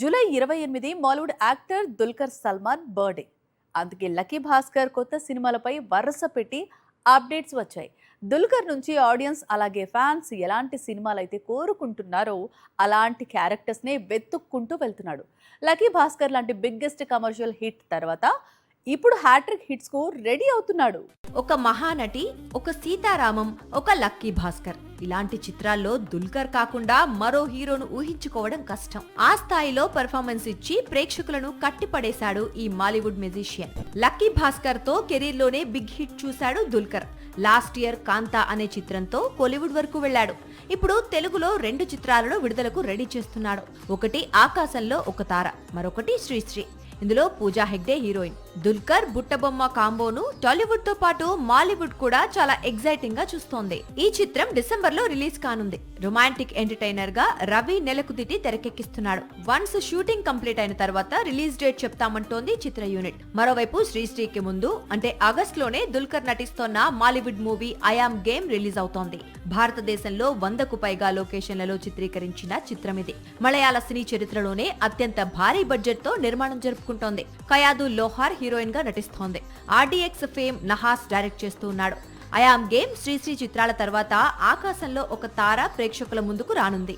July 28 Bollywood actor Dulquer Salman birthday. అందుకే lucky Bhaskar కొత్త సినిమాలపై వరుస పెట్టి అప్డేట్స్ వచ్చాయి. దుల్కర్ నుంచి ఆడియన్స్ అలాగే ఫ్యాన్స్ ఎలాంటి సినిమాలు అయితే కోరుకుంటున్నారో అలాంటి క్యారెక్టర్స్ నే వెతుక్కుంటూ వెళ్తున్నాడు. లక్కీ భాస్కర్ లాంటి బిగ్గెస్ట్ కమర్షియల్ హిట్ తర్వాత ఇప్పుడు హ్యాట్రిక్ హిట్స్ కు రెడీ అవుతున్నాడు. ఒక మహానటి, ఒక సీతారామం, ఒక లక్కీ భాస్కర్ ఇలాంటి చిత్రాల్లో దుల్కర్ కాకుండా మరో హీరోను ఊహించుకోవడం కష్టం. ఆ స్థాయిలో పెర్ఫార్మెన్స్ ఇచ్చి ప్రేక్షకులను కట్టిపడేశాడు ఈ మాలీవుడ్ మ్యూజిషియన్. లక్కీ భాస్కర్ తో కెరీర్ లోనే బిగ్ హిట్ చూశాడు దుల్కర్. లాస్ట్ ఇయర్ కాంతా అనే చిత్రంతో కోలీవుడ్ వరకు వెళ్లాడు. ఇప్పుడు తెలుగులో 2 చిత్రాలను విడుదలకు రెడీ చేస్తున్నాడు. ఒకటి ఆకాశంలో ఒక తార, మరొకటి శ్రీశ్రీ. ఇందులో పూజా హెగ్డే హీరోయిన్. దుల్కర్ బుట్టబొమ్మ కాంబోను టాలీవుడ్ తో పాటు మాలీవుడ్ కూడా చాలా ఎగ్జైటింగ్ గా చూస్తోంది. ఈ చిత్రం డిసెంబర్ లో రిలీజ్ కానుంది. రొమాంటిక్ ఎంటర్టైనర్ గా రవి నెలకుదిటి తెరకెక్కిస్తున్నాడు. వన్స్ షూటింగ్ కంప్లీట్ అయిన తర్వాత రిలీజ్ డేట్ చెప్తామంటోంది చిత్ర యూనిట్. మరోవైపు శ్రీశ్రీకి ముందు అంటే ఆగస్ట్ లోనే దుల్కర్ నటిస్తోన్న Mollywood movie I am game release అవుతోంది. భారతదేశంలో 100కు పైగా లొకేషన్లలో చిత్రీకరించిన చిత్రం ఇది. మలయాళ సినీ చరిత్రలోనే అత్యంత భారీ బడ్జెట్ తో నిర్మాణం జరుపుకుంటోంది. కయాదు లోహార్ హీరోయిన్ గా నటిస్తోంది. ఆర్డీఎక్స్ ఫేమ్ నహాస్ డైరెక్ట్ చేస్తున్నాడు. ఐ యామ్ గేమ్, శ్రీశ్రీ చిత్రాల తర్వాత ఆకాశంలో ఒక తార ప్రేక్షకుల ముందుకు రానుంది.